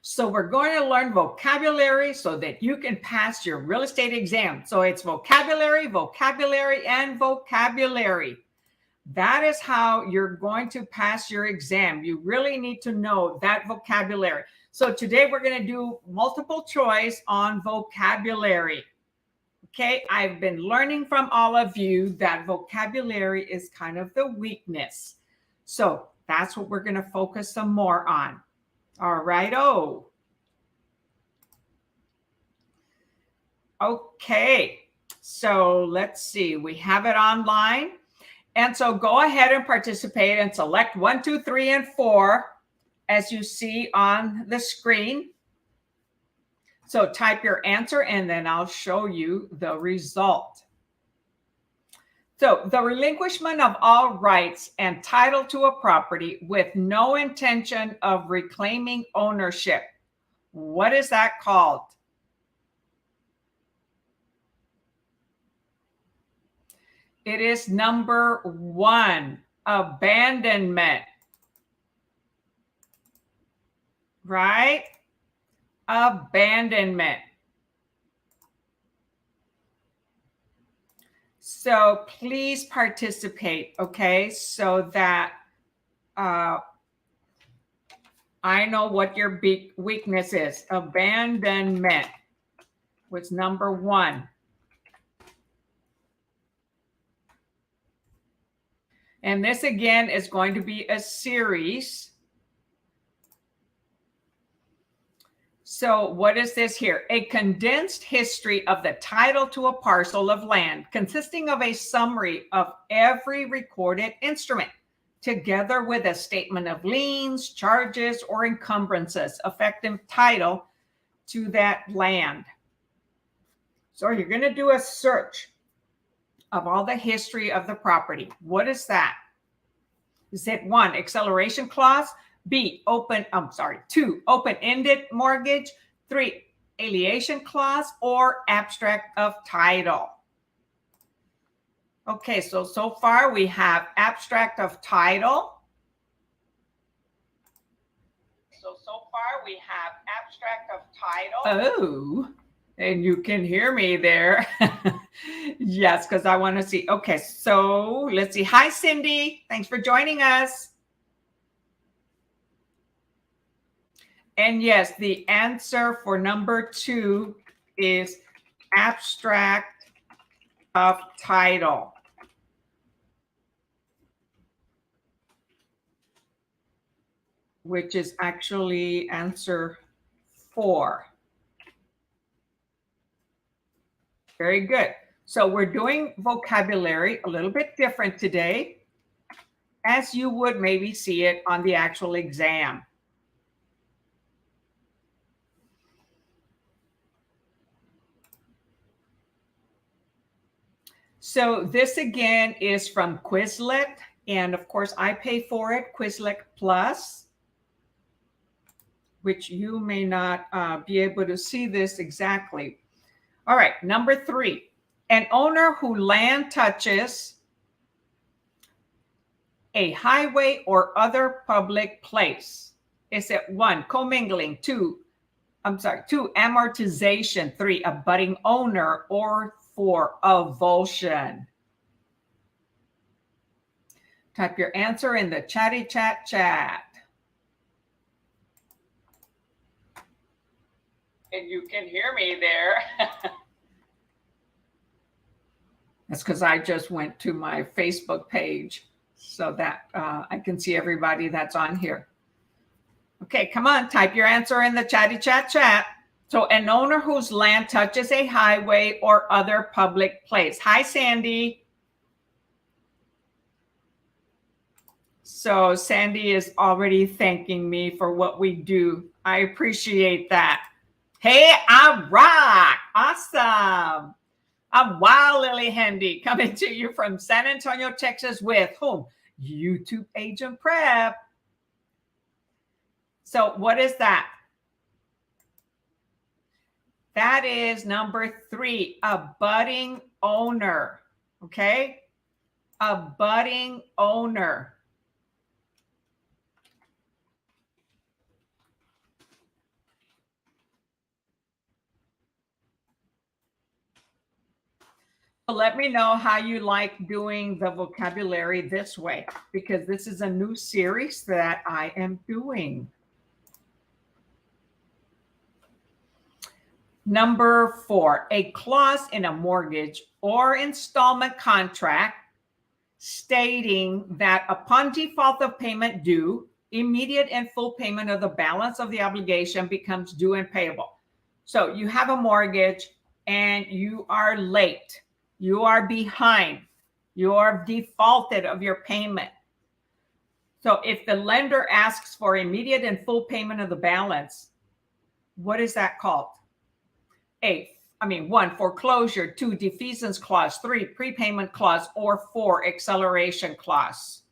So we're going to learn vocabulary so that you can pass your real estate exam. So it's vocabulary, vocabulary, and vocabulary. That is how you're going to pass your exam. You really need to know that vocabulary. So today we're going to do multiple choice on vocabulary. Okay, I've been learning from all of you that vocabulary is kind of the weakness. So that's what we're going to focus some more on. All right. Okay, so let's see. We have it online. And so go ahead and participate and select 1, 2, 3, and 4 as you see on the screen. So type your answer and then I'll show you the result. So the relinquishment of all rights and title to a property with no intention of reclaiming ownership. What is that called? It is number 1, abandonment. Right? Abandonment. So please participate, okay? So that I know what your big weakness is. Abandonment was number 1. And this again is going to be a series. So what is this here? A condensed history of the title to a parcel of land consisting of a summary of every recorded instrument, together with a statement of liens, charges, or encumbrances affecting title to that land. So you're going to do a search of all the history of the property. What is that? Is it 1, acceleration clause? 2, open-ended mortgage. 3, alienation clause, or abstract of title. Okay, so far we have abstract of title. Oh, and you can hear me there. Yes, because I want to see. Okay, so let's see. Hi, Cindy. Thanks for joining us. And yes, the answer for number 2 is abstract of title. Which is actually answer 4. Very good. So we're doing vocabulary a little bit different today, as you would maybe see it on the actual exam. So this again is from Quizlet, and of course I pay for it, Quizlet Plus, which you may not be able to see this exactly. All right, number 3, an owner who land touches a highway or other public place. Is it 1, commingling, 2, amortization, 3, abutting owner, or 4, avulsion? Type your answer in the chatty chat. And you can hear me there. That's because I just went to my Facebook page so that I can see everybody that's on here. Okay, come on, type your answer in the chatty chat. So an owner whose land touches a highway or other public place. Hi, Sandy. So Sandy is already thanking me for what we do. I appreciate that. Hey, I rock. Awesome. I'm Wild Lillie Handy, coming to you from San Antonio, Texas with whom? YouTube Agent Prep. So what is that? That is number 3, abutting owner. Okay? Abutting owner. Let me know how you like doing the vocabulary this way, because this is a new series that I am doing. Number 4, a clause in a mortgage or installment contract stating that upon default of payment due, immediate and full payment of the balance of the obligation becomes due and payable. So you have a mortgage and you are late. You are behind. You are defaulted of your payment. So if the lender asks for immediate and full payment of the balance, what is that called? 1, foreclosure, 2, defeasance clause, 3, prepayment clause, or 4, acceleration clause.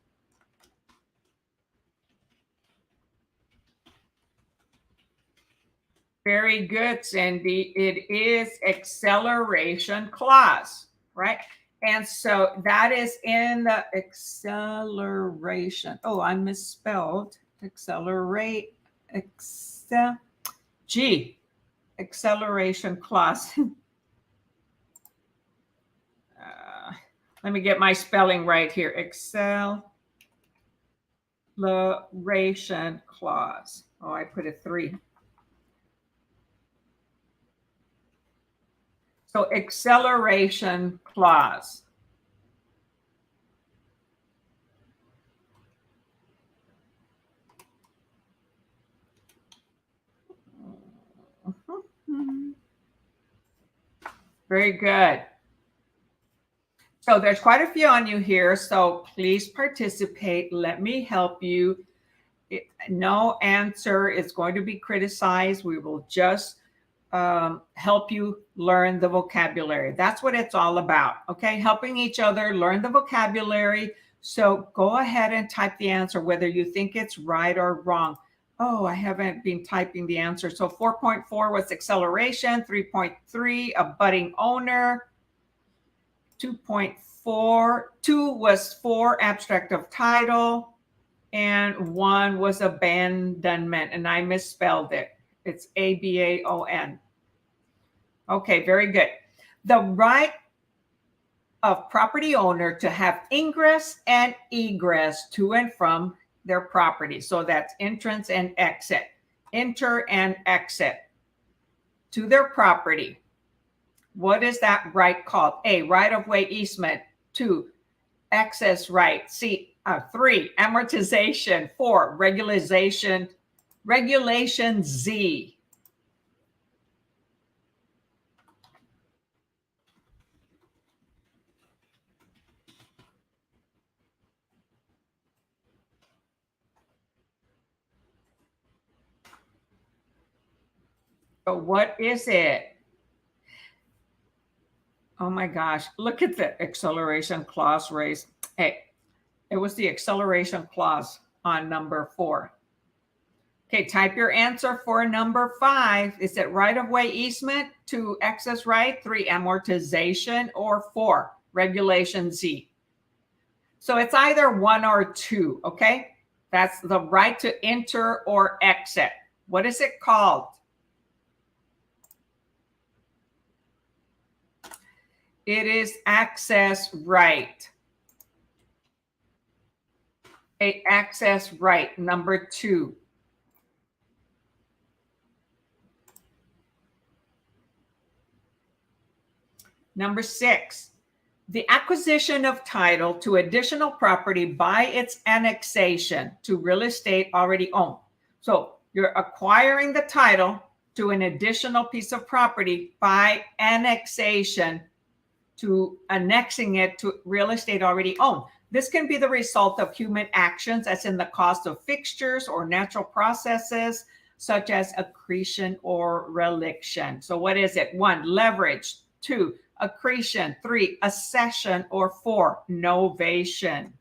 Very good, Cindy. It is acceleration clause, right? And so that is in the acceleration. Oh, I misspelled accelerate. Acceleration clause. Let me get my spelling right here. Acceleration clause. Oh, I put a 3. So acceleration clause. Very good. So there's quite a few on you here, so please participate. Let me help you. No answer is going to be criticized. We will just help you learn the vocabulary. That's what it's all about, okay? Helping each other learn the vocabulary. So go ahead and type the answer, whether you think it's right or wrong. Oh, I haven't been typing the answer. So 4.4 was acceleration, 3.3, abutting owner, 2.4, 2 was 4, abstract of title, and 1 was abandonment, and I misspelled it. It's ABAON. Okay, very good. The right of property owner to have ingress and egress to and from their property. So that's entrance and exit. Enter and exit to their property. What is that right called? A, right-of-way easement. 2, access right. 3, amortization. 4, regulation Z. So what is it? Oh my gosh, look at the acceleration clause raised. Hey, it was the acceleration clause on number 4. Okay, type your answer for number 5. Is it right-of-way easement? 2, access right. 3, amortization. Or 4, regulation Z. So it's either 1 or 2, okay? That's the right to enter or exit. What is it called? It is access right. A access right, number 2. Number 6, the acquisition of title to additional property by its annexation to real estate already owned. So you're acquiring the title to an additional piece of property by annexation to annexing it to real estate already owned. This can be the result of human actions, as in the cost of fixtures or natural processes, such as accretion or reliction. So what is it? 1, leverage. 2, accretion. 3, accession. Or 4, novation.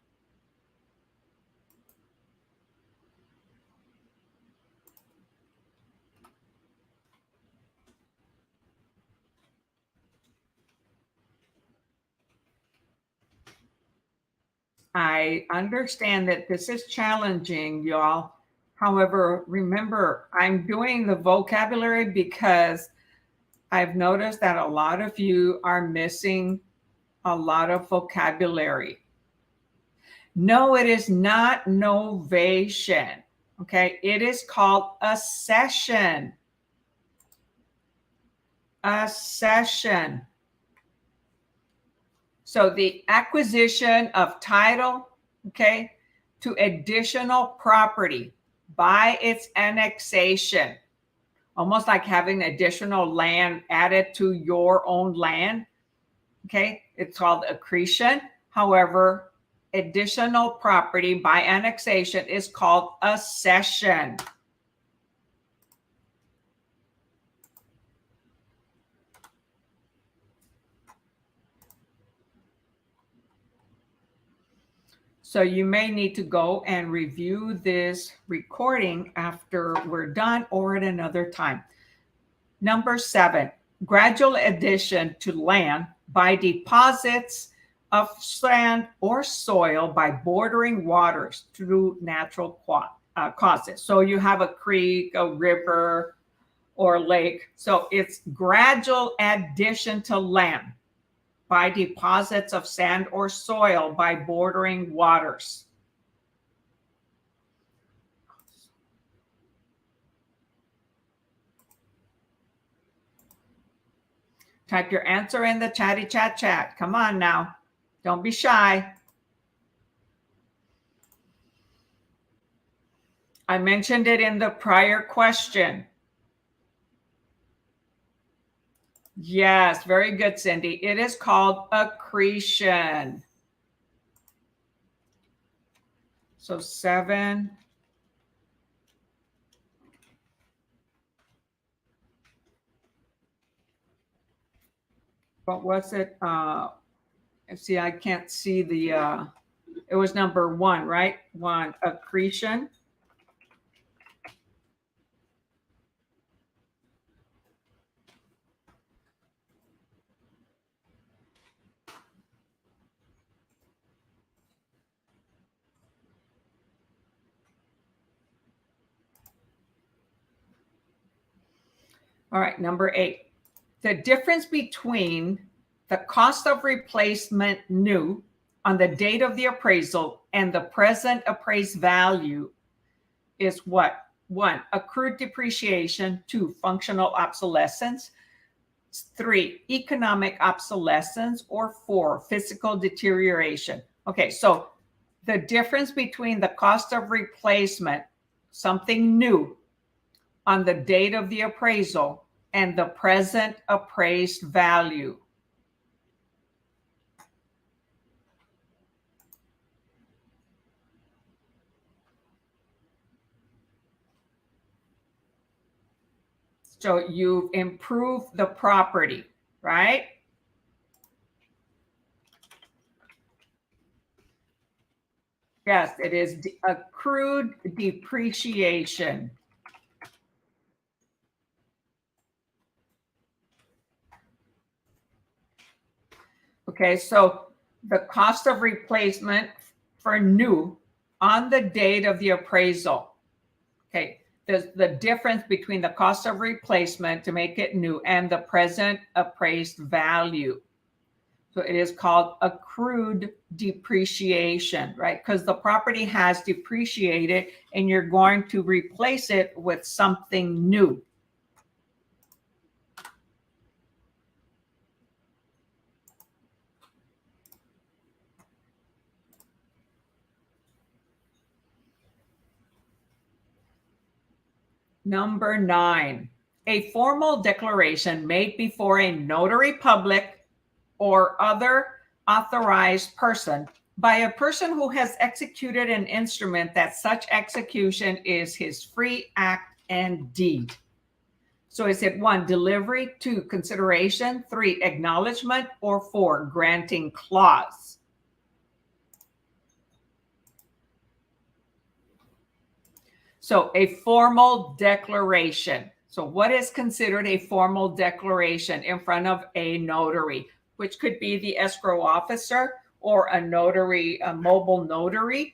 I understand that this is challenging, y'all. However, remember, I'm doing the vocabulary because I've noticed that a lot of you are missing a lot of vocabulary. No, it is not novation. Okay, it is called accession. Accession. So the acquisition of title, okay, to additional property by its annexation, almost like having additional land added to your own land. Okay, it's called accretion. However, additional property by annexation is called accession. So you may need to go and review this recording after we're done or at another time. Number 7, gradual addition to land by deposits of sand or soil by bordering waters through natural causes. So you have a creek, a river, or lake. So it's gradual addition to land by deposits of sand or soil by bordering waters. Type your answer in the chatty chat. Come on now. Don't be shy. I mentioned it in the prior question. Yes, very good, Cindy. It is called accretion. So 7. What was it? See, I can't see the, it was number 1, right? 1, accretion. All right, number 8. The difference between the cost of replacement new on the date of the appraisal and the present appraised value is what? 1, accrued depreciation. 2, functional obsolescence. 3, economic obsolescence. Or 4, physical deterioration. Okay, so the difference between the cost of replacement, something new, on the date of the appraisal and the present appraised value. So you've improved the property, right? Yes, it is accrued depreciation. Okay, so the cost of replacement for new on the date of the appraisal. Okay, there's the difference between the cost of replacement to make it new and the present appraised value. So it is called accrued depreciation, right? Because the property has depreciated and you're going to replace it with something new. Number 9, a formal declaration made before a notary public or other authorized person by a person who has executed an instrument that such execution is his free act and deed. So is it 1, delivery, 2, consideration, 3, acknowledgement, or 4, granting clause? So a formal declaration. So what is considered a formal declaration in front of a notary, which could be the escrow officer or a notary, a mobile notary?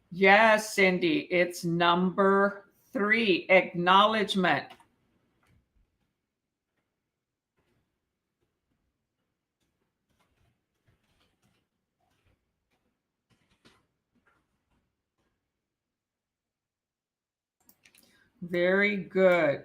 Yes, Cindy, it's number 3, acknowledgement. Very good.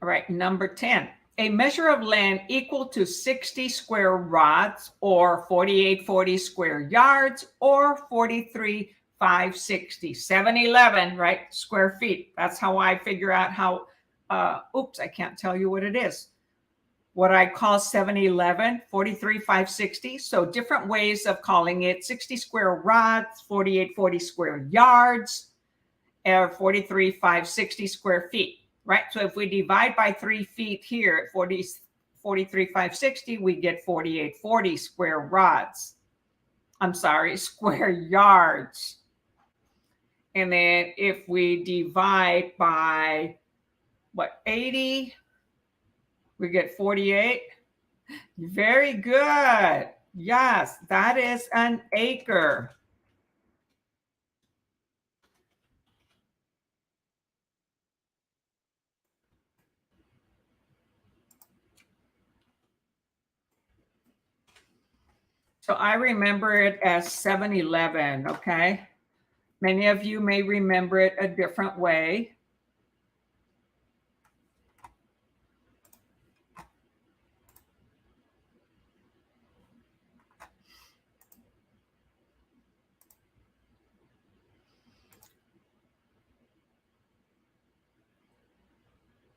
All right, number 10. A measure of land equal to 60 square rods or 4840 square yards or 43,560, 711, right? Square feet. That's how I figure out how, oops, I can't tell you what it is. What I call 711, 43,560. So different ways of calling it: 60 square rods, 4840 square yards, or 43,560 square feet. Right? So if we divide by 3 feet here at 43,560, we get 4840 square rods. I'm sorry, square yards. And then if we divide by, 80, we get 48. Very good. Yes, that is an acre. So I remember it as 711, okay? Many of you may remember it a different way.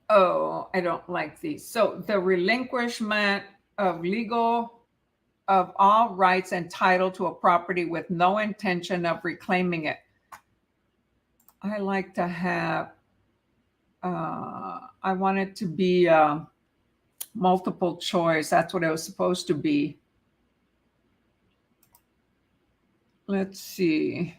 Oh, I don't like these. So the relinquishment of all rights and title to a property with no intention of reclaiming it. I like to have, I want it to be multiple choice. That's what it was supposed to be. Let's see.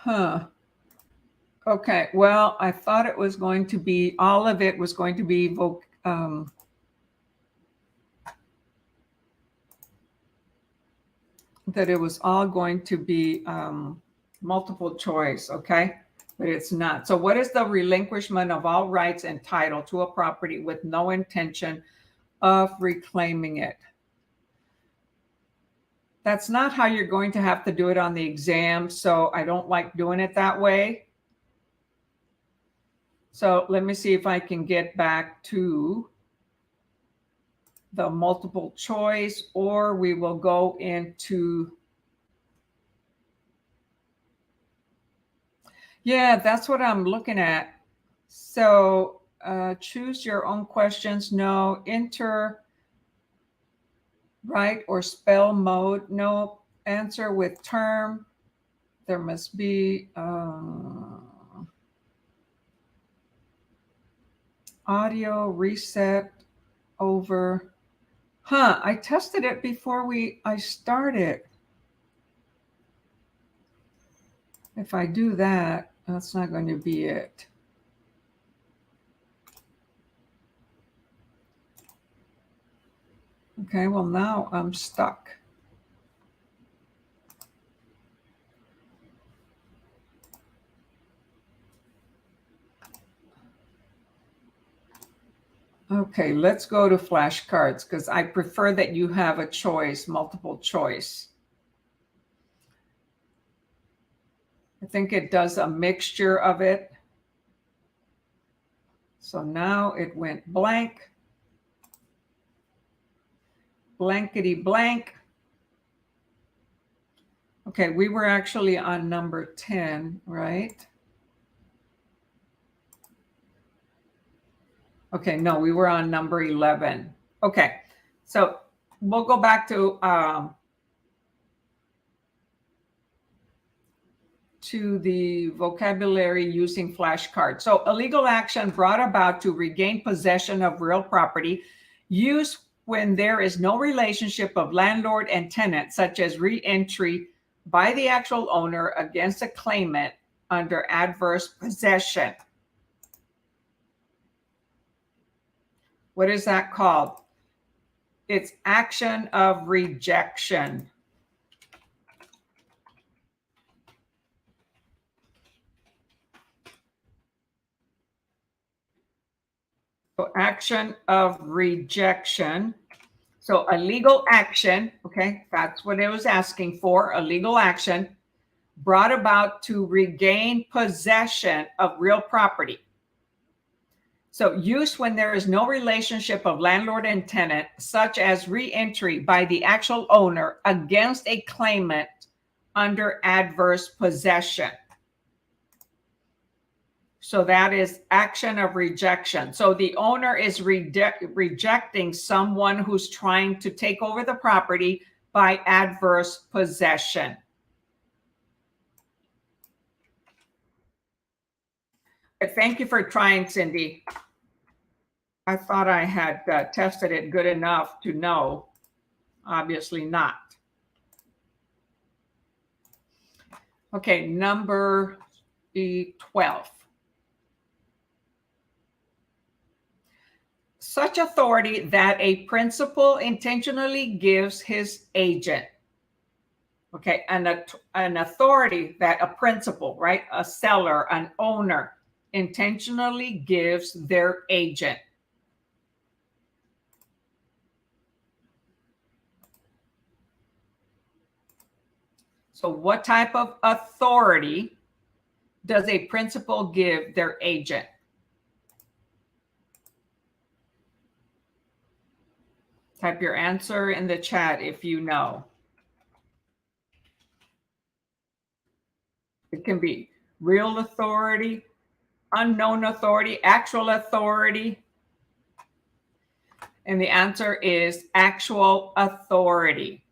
Huh. Okay. Well, I thought it was going to be, all of it was going to be that it was all going to be multiple choice, okay? But it's not. So what is the relinquishment of all rights and title to a property with no intention of reclaiming it? That's not how you're going to have to do it on the exam, so I don't like doing it that way. So let me see if I can get back to the multiple choice, or we will go into, yeah, that's what I'm looking at. So choose your own questions. No. Enter write or spell mode. No. Answer with term. There must be audio reset over. Huh, I tested it before I started. If I do that, that's not going to be it. Okay, well, now I'm stuck. Okay, let's go to flashcards because I prefer that you have a choice, multiple choice. I think it does a mixture of it. So now it went blank, blankety blank. Okay, we were actually on number 10, right? Okay, no, we were on number 11. Okay, so we'll go back to the vocabulary using flashcards. So a legal action brought about to regain possession of real property used when there is no relationship of landlord and tenant, such as re-entry by the actual owner against a claimant under adverse possession. What is that called? It's action of rejection. So action of rejection. So a legal action, okay, that's what it was asking for, a legal action brought about to regain possession of real property. So use when there is no relationship of landlord and tenant, such as re-entry by the actual owner against a claimant under adverse possession. So that is action of rejection. So the owner is rejecting someone who's trying to take over the property by adverse possession. Thank you for trying, Cindy. I thought I had tested it good enough to know. Obviously not. Okay, number 12. Such authority that a principal intentionally gives his agent. Okay, an authority that a principal, right, a seller, an owner intentionally gives their agent. So what type of authority does a principal give their agent? Type your answer in the chat if you know. It can be real authority, unknown authority, actual authority. And the answer is actual authority.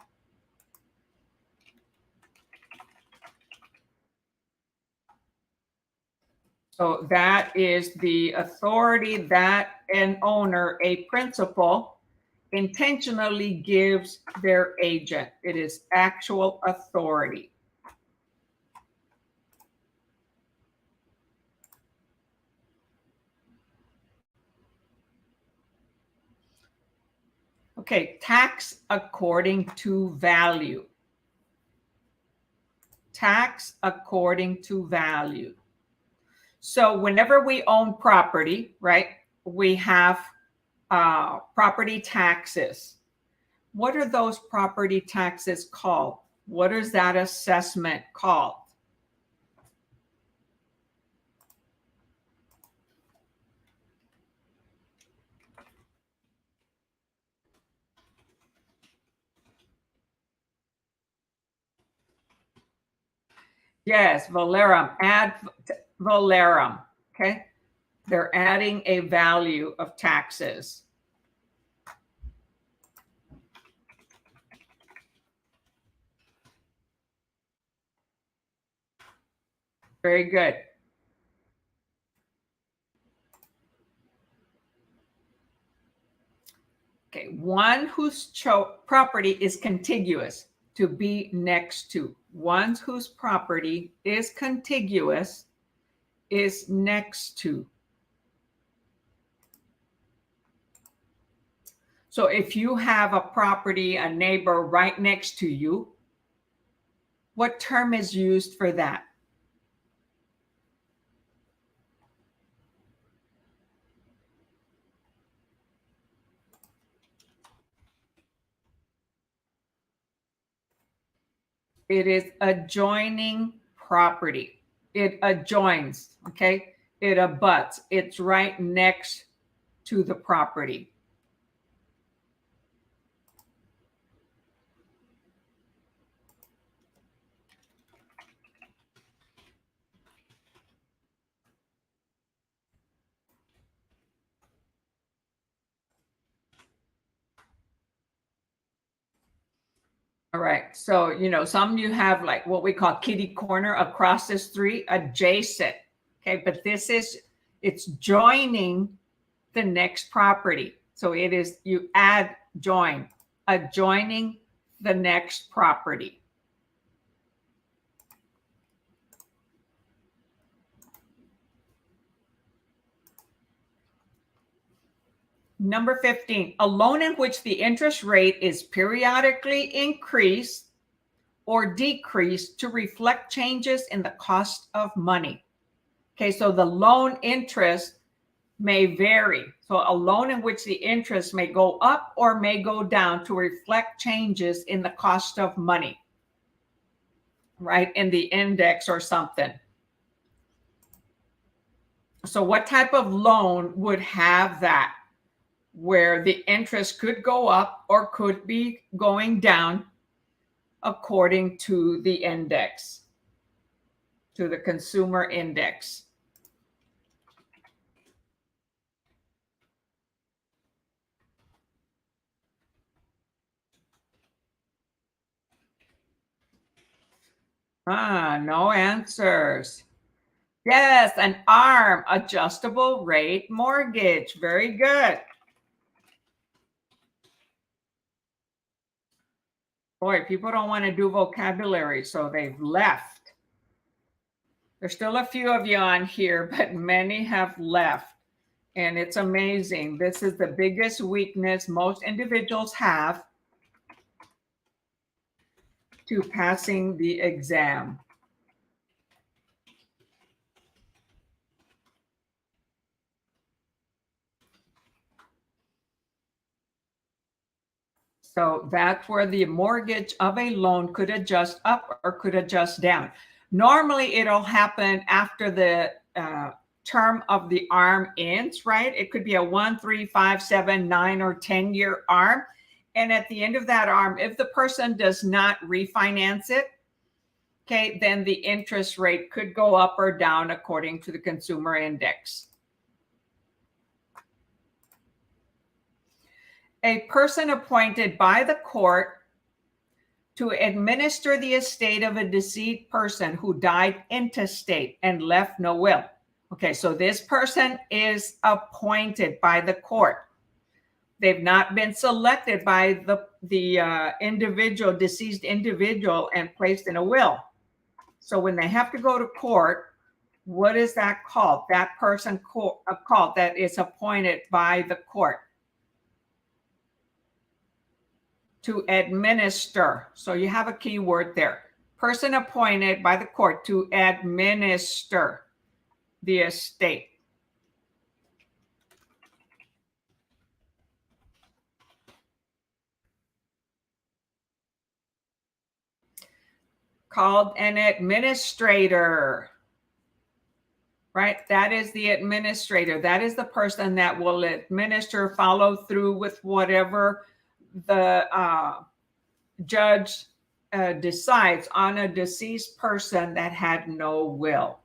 So that is the authority that an owner, a principal, intentionally gives their agent. It is actual authority. Okay, tax according to value. Tax according to value. So whenever we own property, right, we have property taxes. What are those property taxes called? What is that assessment called? Yes, Valerum, add Valerum, okay? They're adding a value of taxes. Very good. Okay, one whose property is contiguous, to be next to. One whose property is contiguous is next to. So if you have a property, a neighbor right next to you, what term is used for that? It is adjoining property. It adjoins, okay? It abuts. It's right next to the property. All right. So, some you have like what we call kitty corner across the street, adjacent. Okay. But it's joining the next property. So it is, you add join, adjoining the next property. Number 15, a loan in which the interest rate is periodically increased or decreased to reflect changes in the cost of money. Okay, so the loan interest may vary. So a loan in which the interest may go up or may go down to reflect changes in the cost of money, right? In the index or something. So what type of loan would have that, where the interest could go up or could be going down according to the index, to the consumer index? No answers. Yes, an ARM, adjustable rate mortgage. Very good. Boy, people don't want to do vocabulary, so they've left. There's still a few of you on here, but many have left. And it's amazing. This is the biggest weakness most individuals have to passing the exam. So that's where the mortgage of a loan could adjust up or could adjust down. Normally, it'll happen after the term of the ARM ends, right? It could be a 1, 3, 5, 7, 9, or 10-year ARM. And at the end of that ARM, if the person does not refinance it, okay, then the interest rate could go up or down according to the consumer index. A person appointed by the court to administer the estate of a deceased person who died intestate and left no will. Okay, so this person is appointed by the court. They've not been selected by the individual, deceased individual, and placed in a will. So when they have to go to court, what is that called? That person called that is appointed by the court to administer. So you have a key word there. Person appointed by the court to administer the estate. Called an administrator, right? That is the administrator. That is the person that will administer, follow through with whatever the judge decides on a deceased person that had no will.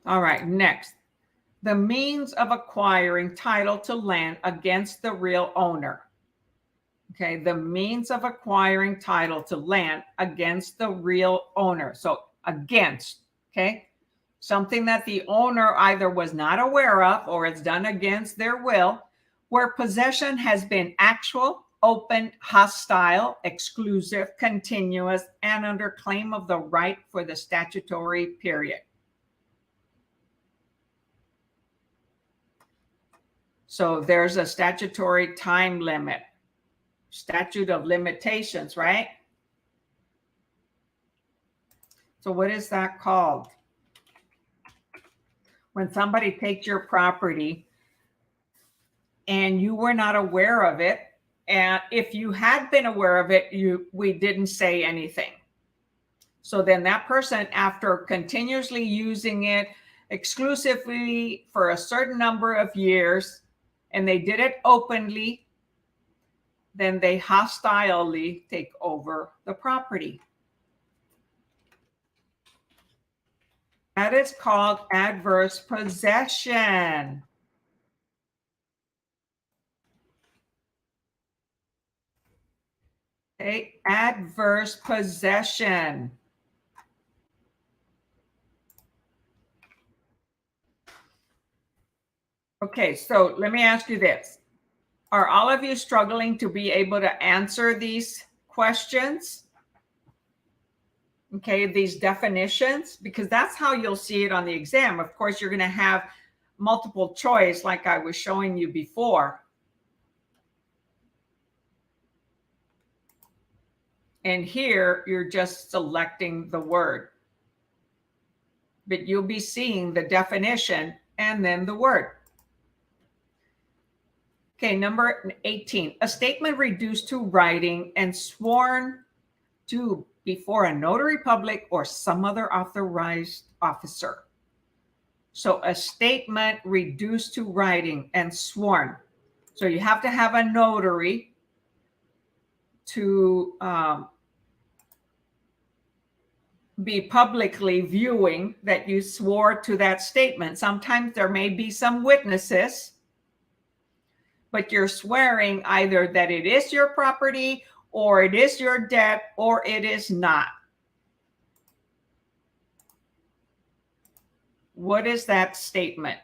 All right, next. The means of acquiring title to land against the real owner. Okay, the means of acquiring title to land against the real owner. So against, okay, something that the owner either was not aware of or it's done against their will, where possession has been actual, open, hostile, exclusive, continuous, and under claim of the right for the statutory period. So there's a statutory time limit, statute of limitations, right? So what is that called? When somebody takes your property and you were not aware of it, and if you had been aware of it, we didn't say anything. So then that person, after continuously using it exclusively for a certain number of years, and they did it openly, then they hostilely take over the property. That is called adverse possession. Okay, adverse possession. Okay, so let me ask you this. Are all of you struggling to be able to answer these questions? Okay, these definitions, because that's how you'll see it on the exam. Of course, you're going to have multiple choice like I was showing you before. And here you're just selecting the word. But you'll be seeing the definition and then the word. Okay, number 18, a statement reduced to writing and sworn to before a notary public or some other authorized officer. So a statement reduced to writing and sworn. So you have to have a notary to be publicly viewing that you swore to that statement. Sometimes there may be some witnesses, but you're swearing either that it is your property or it is your debt or it is not. What is that statement?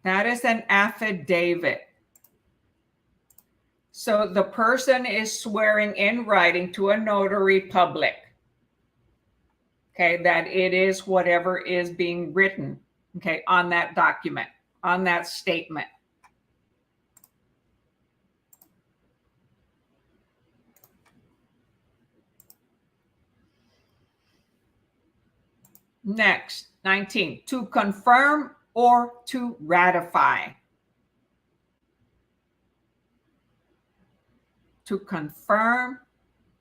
That is an affidavit. So the person is swearing in writing to a notary public, okay, that it is whatever is being written, okay, on that document, on that statement. Next, 19, to confirm or to ratify. To confirm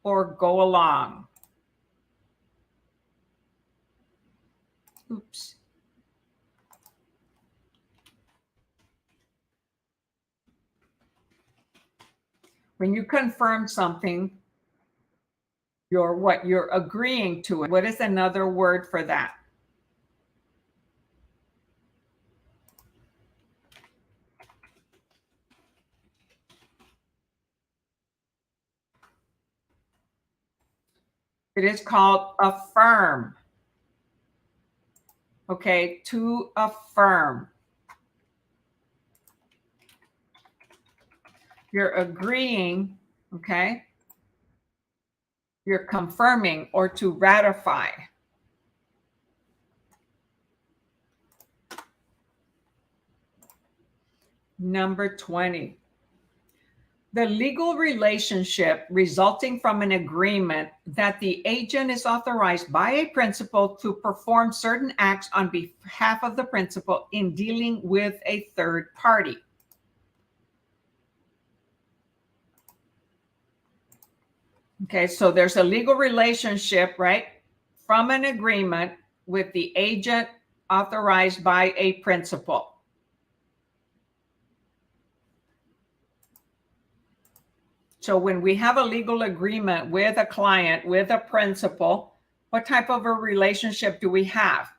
or go along. Oops. When you confirm something, you're agreeing to it. What is another word for that? It is called affirm. Okay, to affirm. You're agreeing, okay? You're confirming or to ratify. Number 20. The legal relationship resulting from an agreement that the agent is authorized by a principal to perform certain acts on behalf of the principal in dealing with a third party. Okay, so there's a legal relationship, right, from an agreement with the agent authorized by a principal. So when we have a legal agreement with a client, with a principal, what type of a relationship do we have?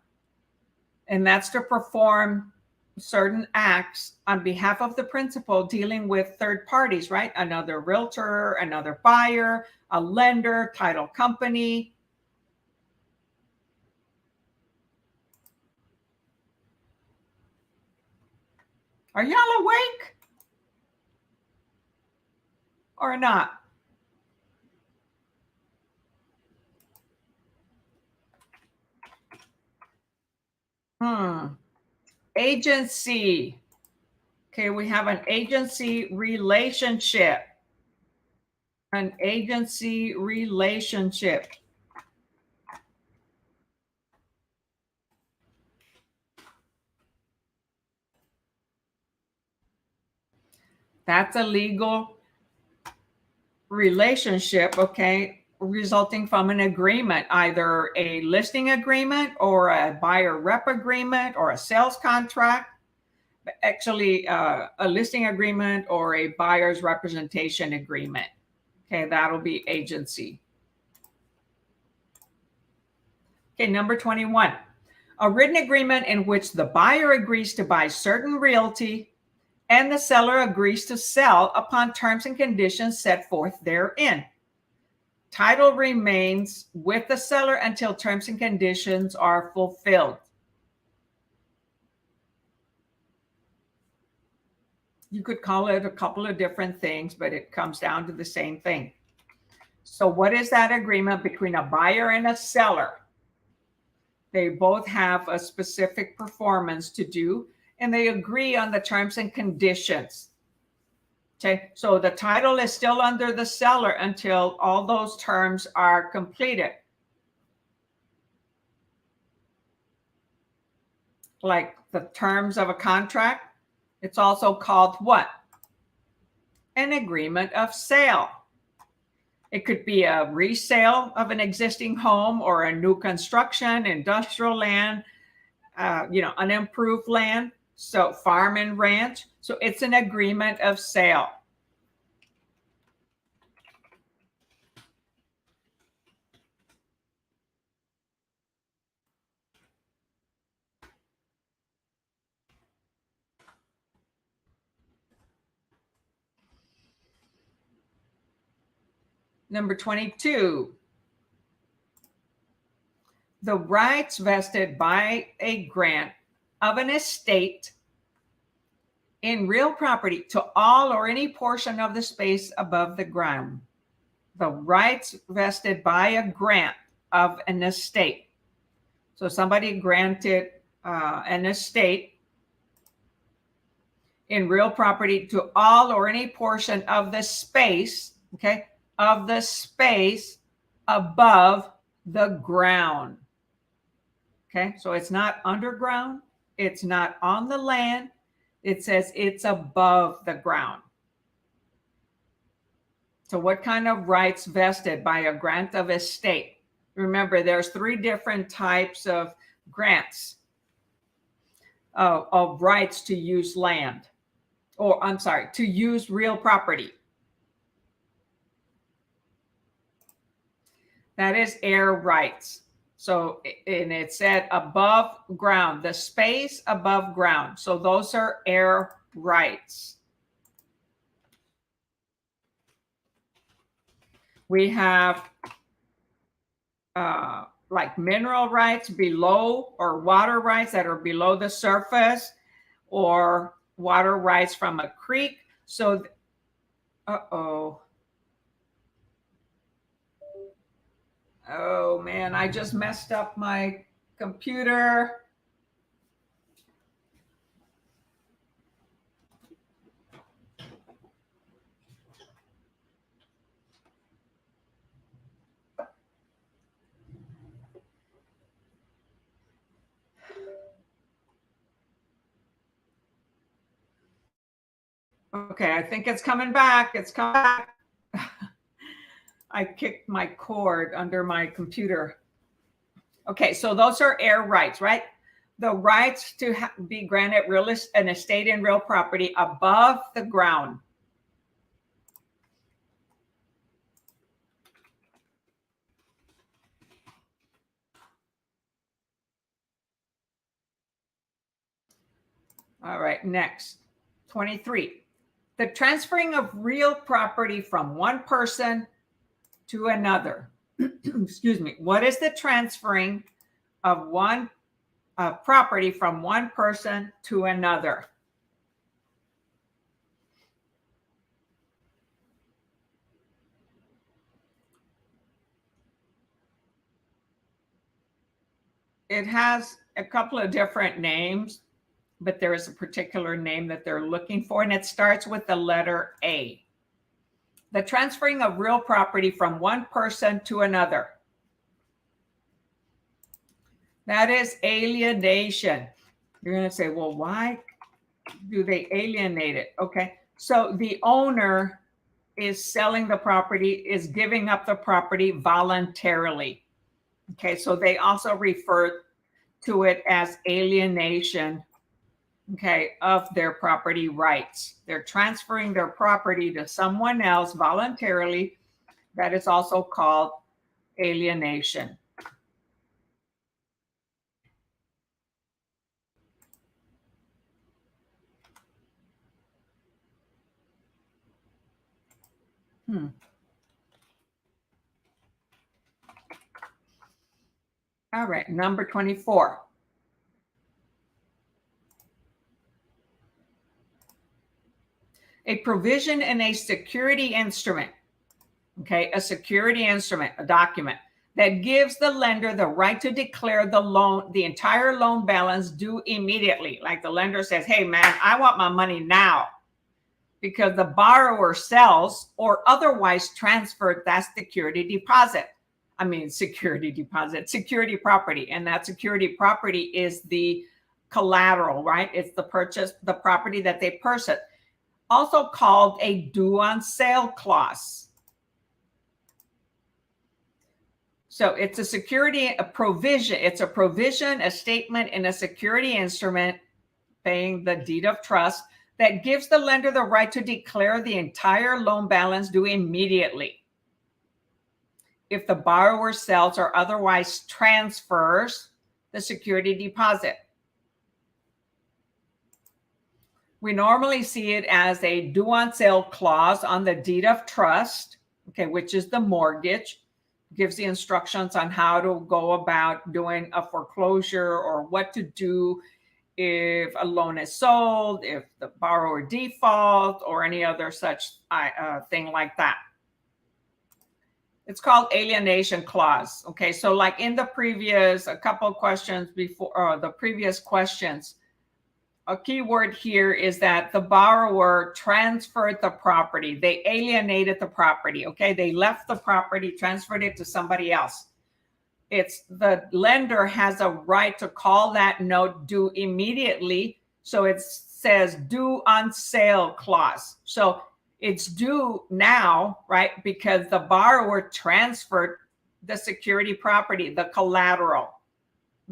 And that's to perform certain acts on behalf of the principal dealing with third parties, right? Another realtor, another buyer, a lender, title company. Are y'all awake or not? Agency. Okay, we have an agency relationship. An agency relationship. That's a legal relationship, okay, resulting from an agreement, either a listing agreement or a buyer rep agreement or a sales contract. Actually, a listing agreement or a buyer's representation agreement. Okay, that'll be agency. Okay, number 21. A written agreement in which the buyer agrees to buy certain realty and the seller agrees to sell upon terms and conditions set forth therein. Title remains with the seller until terms and conditions are fulfilled. You could call it a couple of different things, but it comes down to the same thing. So what is that agreement between a buyer and a seller? They both have a specific performance to do, and they agree on the terms and conditions. Okay, so the title is still under the seller until all those terms are completed. Like the terms of a contract, it's also called what? An agreement of sale. It could be a resale of an existing home or a new construction, industrial land, unimproved land, so farm and ranch. So it's an agreement of sale. Number 22, the rights vested by a grant of an estate in real property to all or any portion of the space above the ground. The rights vested by a grant of an estate. So somebody granted an estate in real property to all or any portion of the space, okay, of the space above the ground. Okay, so it's not underground, it's not on the land, it says it's above the ground. So what kind of rights vested by a grant of estate? Remember, there's 3 different types of grants of rights to use land, or I'm sorry, to use real property. That is air rights. So, and it said above ground, the space above ground. So those are air rights. We have like mineral rights below, or water rights that are below the surface, or water rights from a creek. So, oh man, I just messed up my computer. Okay, I think it's coming back. It's coming back. I kicked my cord under my computer. Okay, so those are air rights, right? The rights to be granted an estate in real property above the ground. All right, next, 23. The transferring of real property from one person to another. Excuse me. What is the transferring of one property from one person to another? It has a couple of different names, but there is a particular name that they're looking for, and it starts with the letter A. The transferring of real property from one person to another. That is alienation. You're going to say, well, why do they alienate it? Okay, so the owner is selling the property, is giving up the property voluntarily. Okay, so they also refer to it as alienation, okay, of their property rights. They're transferring their property to someone else voluntarily. That is also called alienation. All right, number 24. A provision in a security instrument, okay, a security instrument, a document that gives the lender the right to declare the loan, the entire loan balance due immediately. Like the lender says, hey man, I want my money now, because the borrower sells or otherwise transferred that security property. And that security property is the collateral, right? It's the property that they purchased, also called a due on sale clause. So it's a provision. It's a provision, a statement in a security instrument paying the deed of trust that gives the lender the right to declare the entire loan balance due immediately if the borrower sells or otherwise transfers the security deposit. We normally see it as a due on sale clause on the deed of trust, okay, which is the mortgage. Gives the instructions on how to go about doing a foreclosure or what to do if a loan is sold, if the borrower defaults, or any other such thing like that. It's called alienation clause. Okay, so like in the previous, a couple of questions before, the previous questions, a key word here is that the borrower transferred the property. They alienated the property. Okay, they left the property, transferred it to somebody else. It's the lender has a right to call that note due immediately. So it says due on sale clause. So it's due now, right? Because the borrower transferred the security property, the collateral.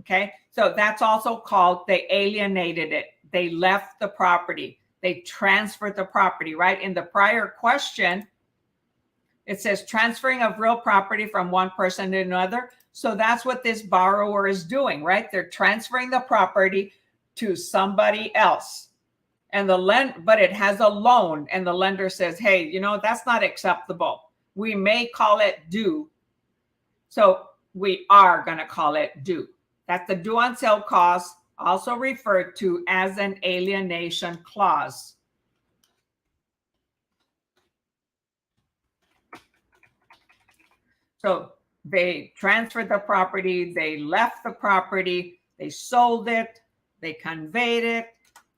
Okay, so that's also called they alienated it. They left the property. They transferred the property, right? In the prior question, it says transferring of real property from one person to another. So that's what this borrower is doing, right? They're transferring the property to somebody else. And but it has a loan, and the lender says, hey, you know, that's not acceptable. We may call it due. So we are going to call it due. That's the due on sale clause, also referred to as an alienation clause. So they transferred the property, they left the property, they sold it, they conveyed it.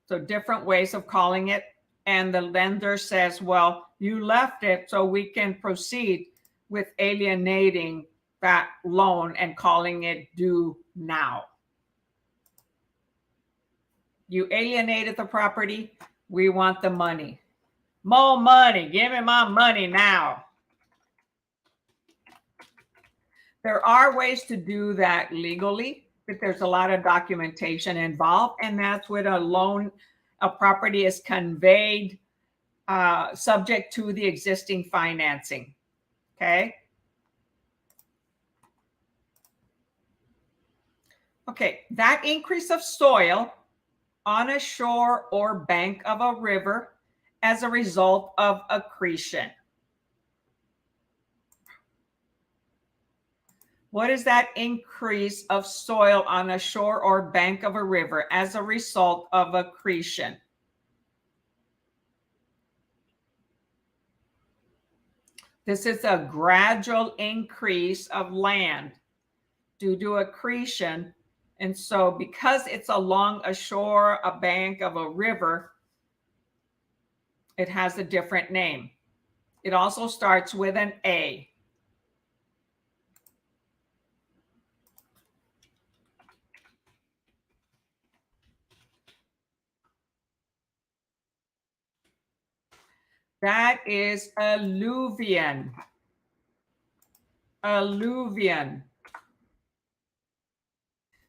So different ways of calling it. And the lender says, well, you left it, so we can proceed with alienating that loan and calling it due now. You alienated the property. We want the money. More money. Give me my money now. There are ways to do that legally, but there's a lot of documentation involved, and that's when a loan, a property is conveyed subject to the existing financing. Okay. Okay, that increase of soil on a shore or bank of a river as a result of accretion. What is that increase of soil on a shore or bank of a river as a result of accretion? This is a gradual increase of land due to accretion. And so because it's along a shore, a bank of a river, it has a different name. It also starts with an A. That is alluvion. Alluvion.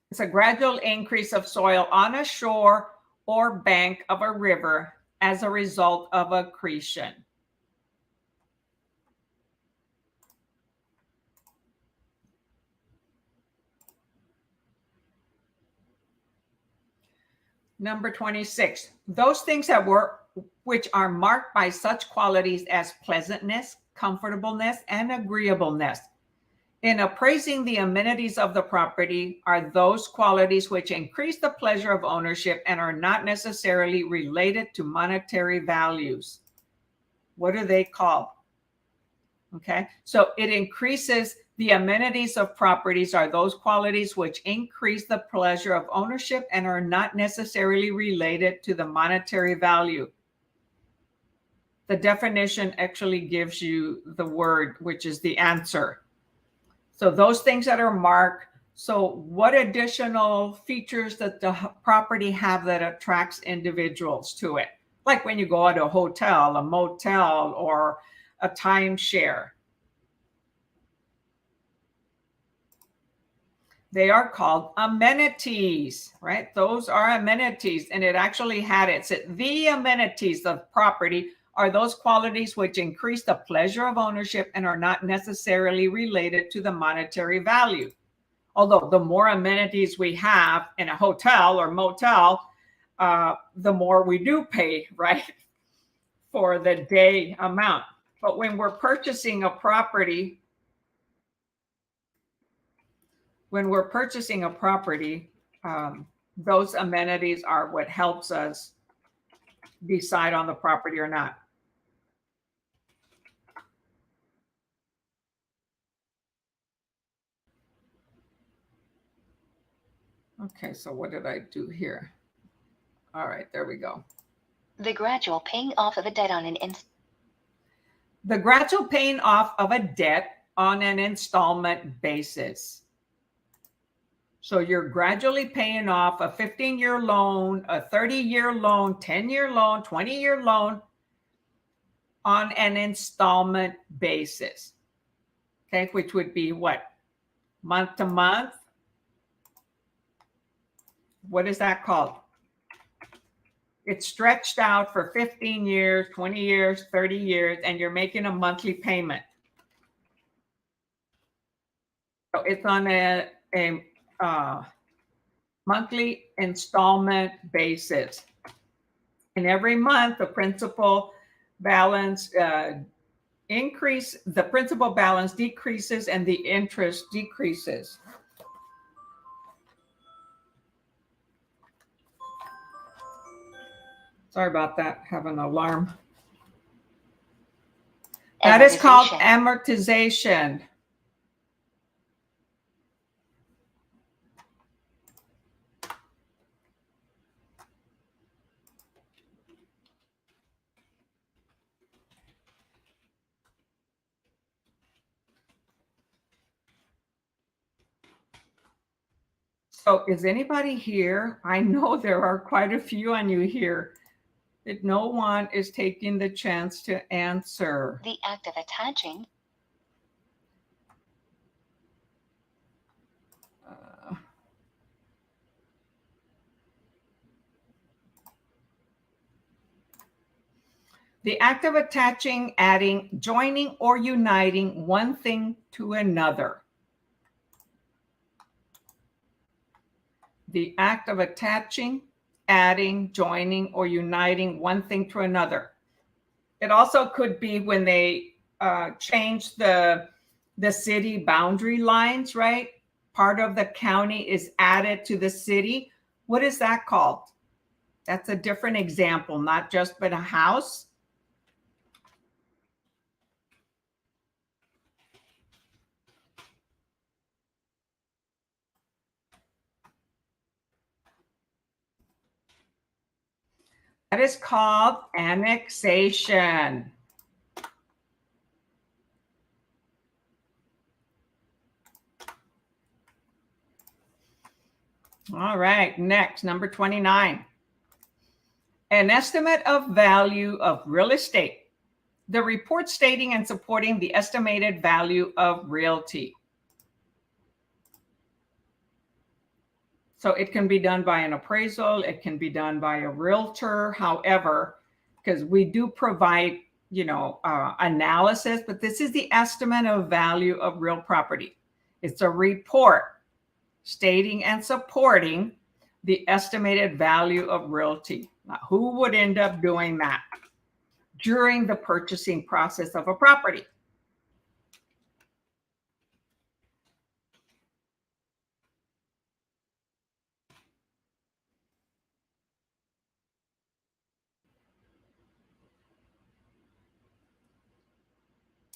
It's a gradual increase of soil on a shore or bank of a river as a result of accretion. Number 26, those things that which are marked by such qualities as pleasantness, comfortableness, and agreeableness. In appraising the amenities of the property are those qualities which increase the pleasure of ownership and are not necessarily related to monetary values. What are they called? Okay, so it increases the amenities of properties are those qualities which increase the pleasure of ownership and are not necessarily related to the monetary value. The definition actually gives you the word, which is the answer. So those things that are marked. So what additional features that the property have that attracts individuals to it? Like when you go out to a hotel, a motel, or a timeshare. They are called amenities, right? Those are amenities. And it actually had it said the amenities of property are those qualities which increase the pleasure of ownership and are not necessarily related to the monetary value. Although the more amenities we have in a hotel or motel, the more we do pay, right, for the day amount. But when we're purchasing a property, those amenities are what helps us decide on the property or not. Okay, so what did I do here? All right, there we go. The gradual paying off of a debt on The gradual paying off of a debt on an installment basis. So you're gradually paying off a 15-year loan, a 30-year loan, 10-year loan, 20-year loan on an installment basis. Okay, which would be what? Month to month? What is that called? It's stretched out for 15 years, 20 years, 30 years, and you're making a monthly payment. So it's on a monthly installment basis. And every month, the principal balance the principal balance decreases and the interest decreases. Sorry about that, have an alarm. That is called amortization. So is anybody here? I know there are quite a few on you here. That no one is taking the chance to answer. The act of attaching. The act of attaching, adding, joining, or uniting one thing to another. The act of attaching, adding, joining, or uniting one thing to another. It also could be when they change the city boundary lines, right? Part of the county is added to the city. What is that called? That's a different example, not just but a house. That is called annexation. All right, next, number 29. An estimate of value of real estate. The report stating and supporting the estimated value of realty. So it can be done by an appraisal. It can be done by a realtor. However, because we do provide, analysis, but this is the estimate of value of real property. It's a report stating and supporting the estimated value of realty. Now, who would end up doing that during the purchasing process of a property?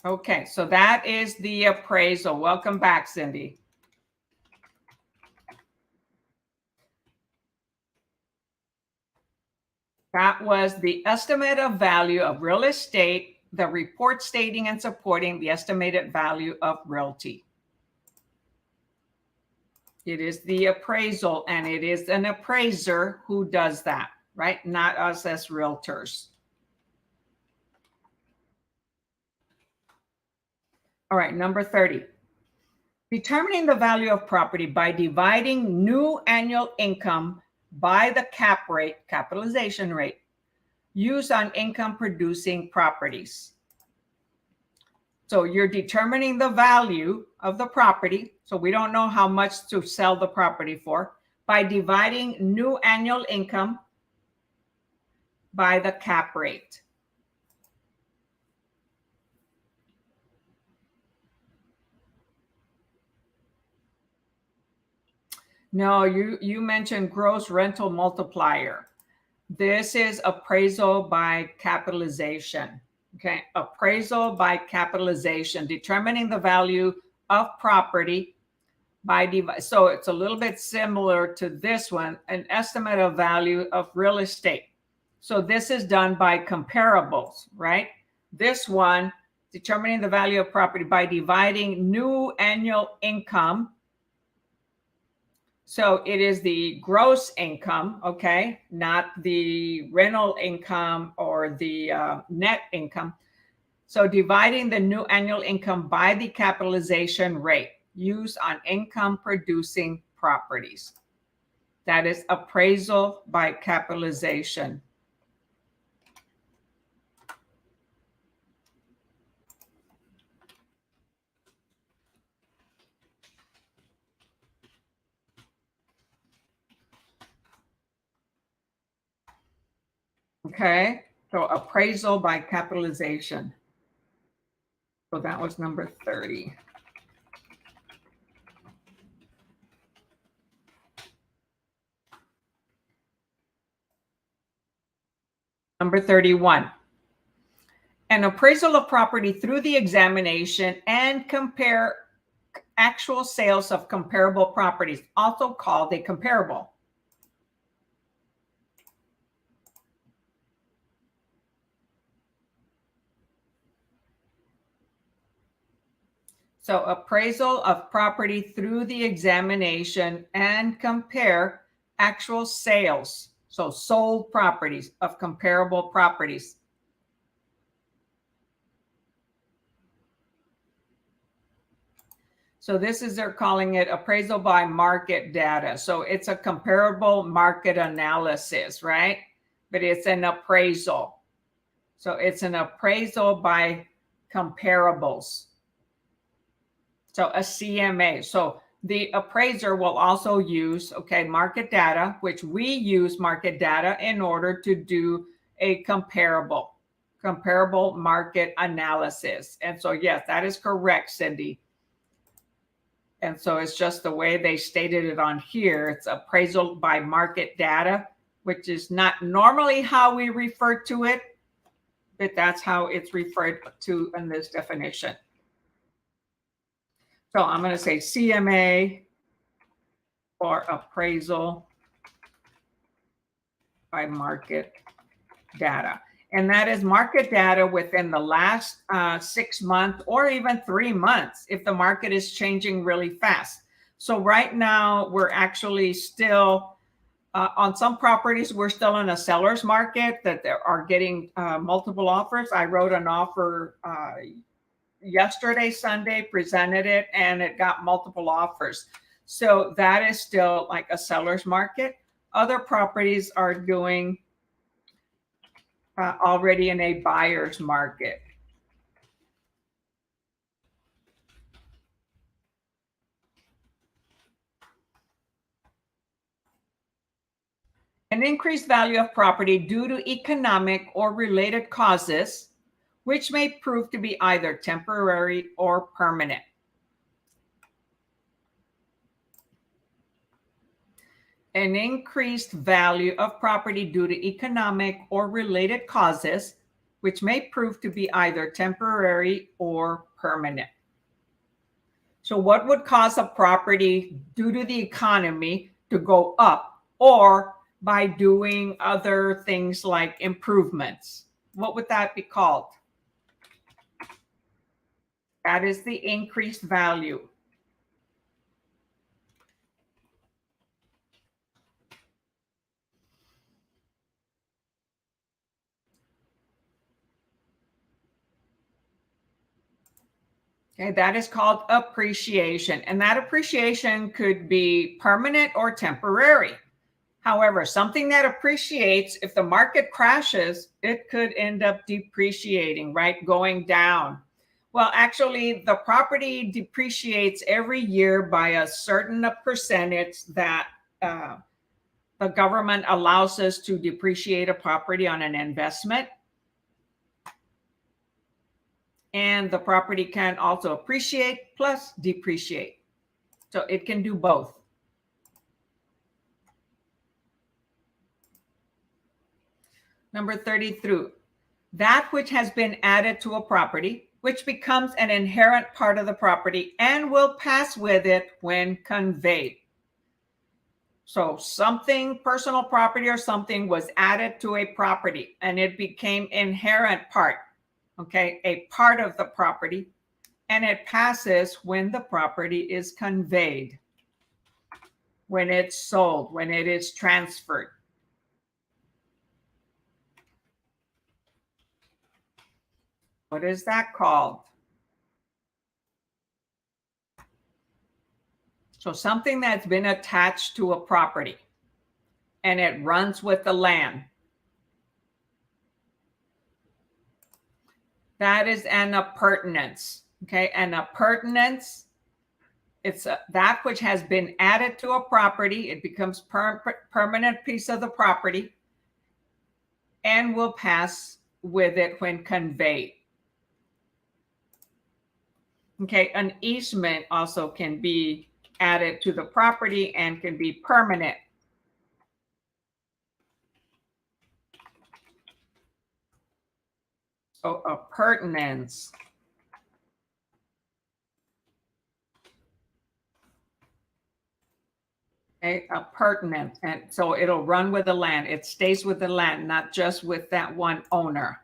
Okay, so that is the appraisal. Welcome back, Cindy. That was the estimate of value of real estate, the report stating and supporting the estimated value of realty. It is the appraisal, and it is an appraiser who does that, right? Not us as realtors. All right, number 30. Determining the value of property by dividing new annual income by the cap rate, capitalization rate, used on income producing properties. So you're determining the value of the property. So we don't know how much to sell the property for, by dividing new annual income by the cap rate. No, you mentioned gross rental multiplier. This is appraisal by capitalization. Okay, appraisal by capitalization, determining the value of property by so it's a little bit similar to this one, an estimate of value of real estate. So this is done by comparables, right? This one, determining the value of property by dividing new annual income. So it is the gross income, okay, not the rental income or the net income. So dividing the new annual income by the capitalization rate used on income producing properties. That is appraisal by capitalization. Okay, so appraisal by capitalization. So that was number 30. Number 31. An appraisal of property through the examination and compare actual sales of comparable properties, also called a comparable. So appraisal of property through the examination and compare actual sales, so sold properties of comparable properties. So this is, they're calling it appraisal by market data. So it's a comparable market analysis, right? But it's an appraisal. So it's an appraisal by comparables. So a CMA. So the appraiser will also use, okay, market data, which we use market data in order to do a comparable market analysis. And so, yes, that is correct, Cindy. And so it's just the way they stated it on here. It's appraisal by market data, which is not normally how we refer to it, but that's how it's referred to in this definition. So I'm going to say CMA for appraisal by market data. And that is market data within the last 6 months or even 3 months if the market is changing really fast. So right now we're actually still on some properties, we're still in a seller's market that there are getting multiple offers. I wrote an offer yesterday, Sunday, presented it, and it got multiple offers. So that is still like a seller's market. Other properties are doing already in a buyer's market. An increased value of property due to economic or related causes, which may prove to be either temporary or permanent. An increased value of property due to economic or related causes, which may prove to be either temporary or permanent. So what would cause a property due to the economy to go up, or by doing other things like improvements? What would that be called? That is the increased value. Okay, that is called appreciation. And that appreciation could be permanent or temporary. However, something that appreciates, if the market crashes, it could end up depreciating, right? Going down. Well, actually, the property depreciates every year by a certain percentage that the government allows us to depreciate a property on an investment. And the property can also appreciate plus depreciate. So it can do both. Number 33, that which has been added to a property, which becomes an inherent part of the property and will pass with it when conveyed. So something, personal property or something, was added to a property and it became inherent part, okay, a part of the property, and it passes when the property is conveyed, when it's sold, when it is transferred. What is that called? So something that's been attached to a property and it runs with the land. That is an appurtenance. Okay, an appurtenance, it's that which has been added to a property. It becomes permanent piece of the property and will pass with it when conveyed. Okay, an easement also can be added to the property and can be permanent. So appurtenance. Okay, appurtenance. And so it'll run with the land. It stays with the land, not just with that one owner.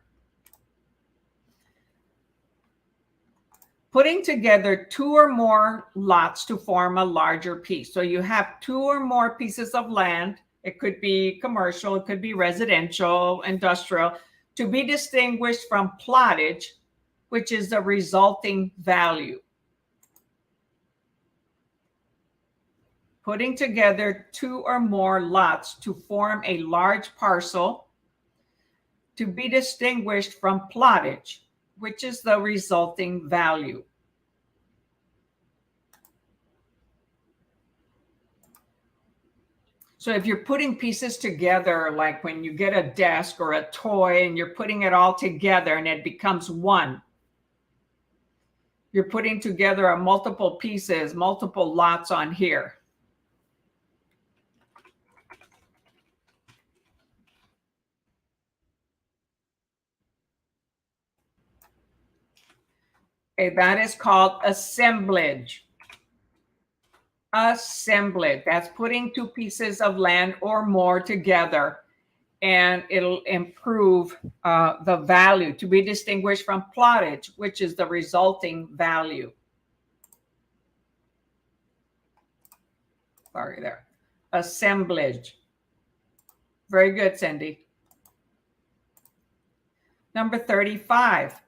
Putting together two or more lots to form a larger piece. So you have two or more pieces of land. It could be commercial, it could be residential, industrial, to be distinguished from plottage, which is the resulting value. Putting together two or more lots to form a large parcel, to be distinguished from plottage, which is the resulting value. So if you're putting pieces together, like when you get a desk or a toy and you're putting it all together and it becomes one, you're putting together a multiple pieces, multiple lots on here. Okay, that is called assemblage. Assemblage. That's putting two pieces of land or more together, and it'll improve the value, to be distinguished from plottage, which is the resulting value. Sorry there. Assemblage. Very good, Cindy. Number 35.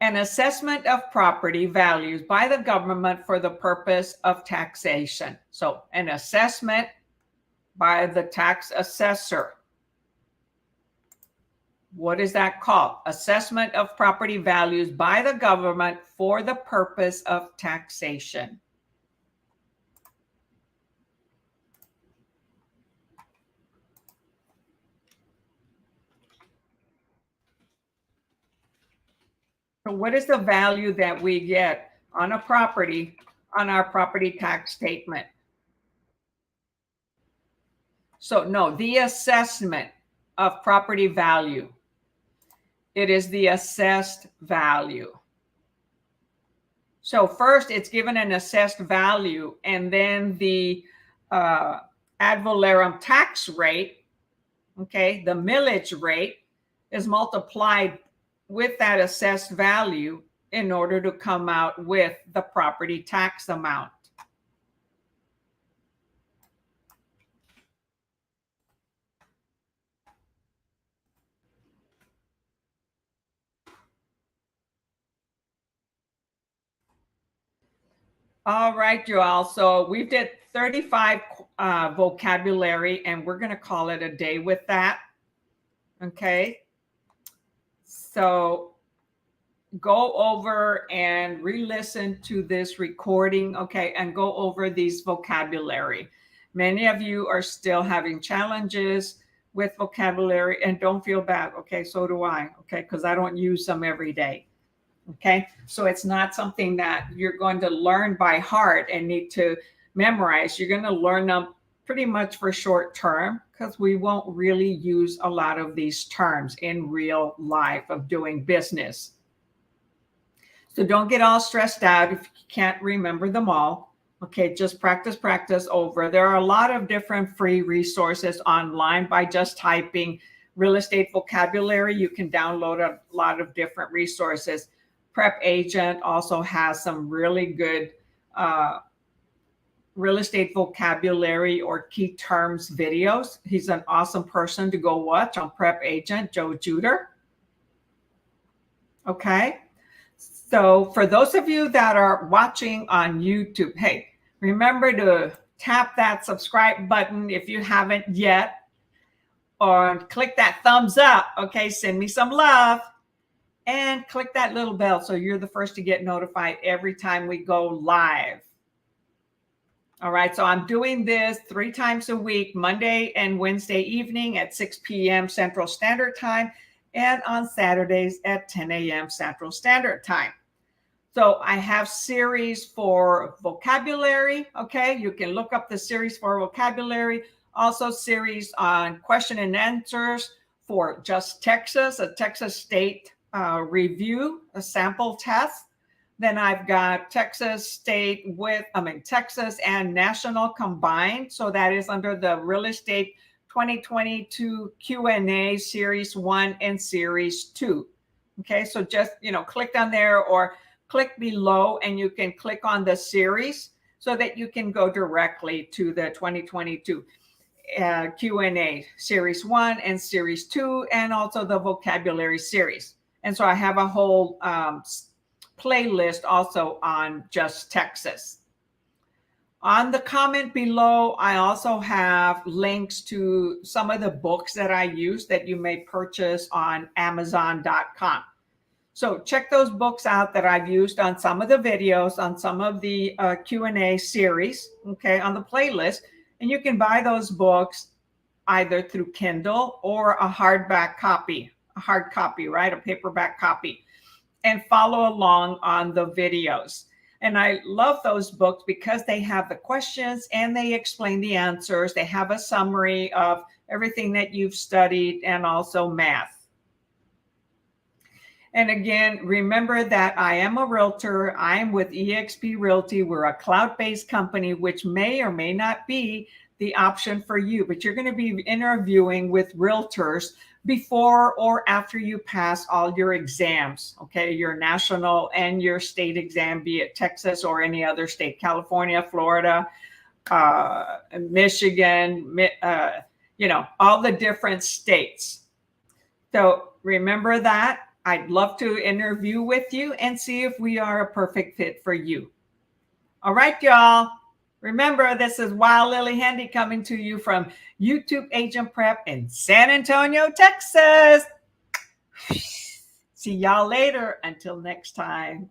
An assessment of property values by the government for the purpose of taxation. So an assessment by the tax assessor. What is that called? Assessment of property values by the government for the purpose of taxation. So what is the value that we get on a property on our property tax statement? So no, the assessment of property value. It is the assessed value. So first it's given an assessed value, and then the ad valorem tax rate, okay, the millage rate is multiplied with that assessed value in order to come out with the property tax amount. All right, you all. So we did 35 vocabulary, and we're going to call it a day with that. Okay. So go over and re-listen to this recording, okay, and go over these vocabulary. Many of you are still having challenges with vocabulary, and don't feel bad, okay? So do I, okay? Because I don't use them every day. Okay, so it's not something that you're going to learn by heart and need to memorize. You're going to learn them pretty much for short term, because we won't really use a lot of these terms in real life of doing business. So don't get all stressed out if you can't remember them all. Okay, just practice over. There are a lot of different free resources online. By just typing real estate vocabulary, you can download a lot of different resources. Prep Agent also has some really good real estate vocabulary or key terms videos. He's an awesome person to go watch on Prep Agent, Joe Juder. Okay, so for those of you that are watching on YouTube, hey, remember to tap that subscribe button if you haven't yet, or click that thumbs up. Okay, send me some love. And click that little bell so you're the first to get notified every time we go live. All right, so I'm doing this 3 times a week, Monday and Wednesday evening at 6 p.m. Central Standard Time, and on Saturdays at 10 a.m. Central Standard Time. So I have series for vocabulary, okay? You can look up the series for vocabulary. Also series on question and answers for just Texas, a Texas state review, a sample test. Then I've got Texas and national combined. So that is under the Real Estate 2022 Q&A Series 1 and Series 2. Okay, so just, click on there or click below and you can click on the series so that you can go directly to the 2022 Q&A Series 1 and Series 2, and also the vocabulary series. And so I have a whole playlist also on just Texas. On the comment below, I also have links to some of the books that I use that you may purchase on Amazon.com. So check those books out that I've used on some of the videos, on some of the Q&A series, okay, on the playlist. And you can buy those books either through Kindle or a hardback copy, right? A paperback copy, and follow along on the videos. And I love those books because they have the questions and they explain the answers. They have a summary of everything that you've studied and also math. And again, remember that I am a realtor. I am with eXp Realty. We're a cloud-based company, which may or may not be the option for you, but you're going to be interviewing with realtors before or after you pass all your exams, okay, your national and your state exam, be it Texas or any other state, California, Florida, Michigan, all the different states. So remember that. I'd love to interview with you and see if we are a perfect fit for you. All right, y'all. Remember, this is Wild Lily Handy coming to you from YouTube Agent Prep in San Antonio, Texas. See y'all later. Until next time.